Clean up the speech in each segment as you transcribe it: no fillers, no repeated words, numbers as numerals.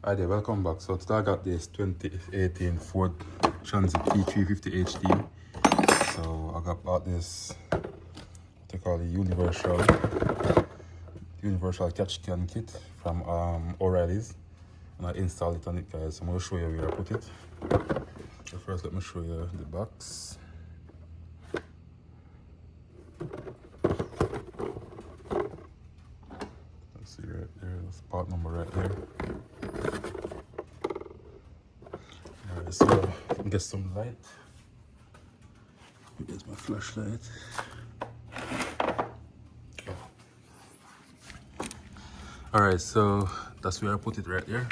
Hi there, welcome back. So today I got this 2018 Ford Transit T350HD. So I got this, what they call the universal catch can kit from O'Reilly's, and I installed it on it, guys. So I'm going to show you where I put it. So first let me show you the box. Let's see right there, that's part number right there. Alright, so let me get some light. Here's my flashlight. Alright, so that's where I put it right there.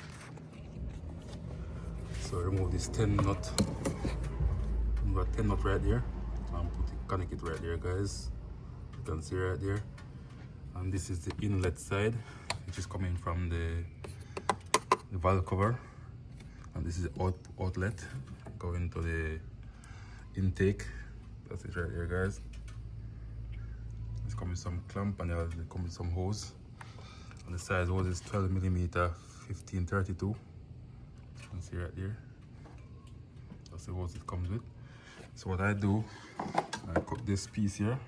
So remove this 10 nut. We got 10 nut right there. And connect it right there, guys. You can see right there. And this is the inlet side, which is coming from the valve cover. And this is the outlet going to the intake. That's it right here, guys. It's coming with some clamp and it comes with some hose. And the size hose is 12mm 1532. You can see right there. That's the hose it comes with. So what I do, I cut this piece here.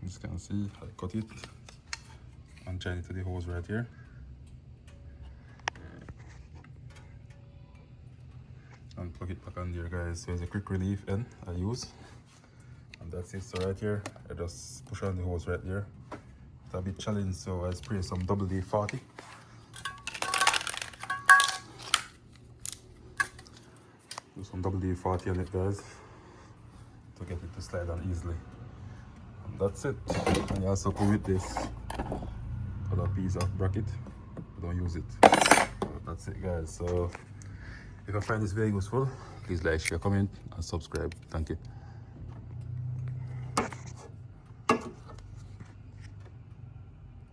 As you can see, I cut it and join it to the hose right here. And plug it back on there, guys. So it's a quick relief end I use. And that's it. So right here, I just push on the hose right there. It's a bit challenging, so I spray some WD-40. Do some WD-40 on it, guys, to get it to slide on easily. And that's it. And you also come with this other piece of bracket. Don't use it. So that's it, guys. So if you find this very useful, please like, share, comment, and subscribe. Thank you.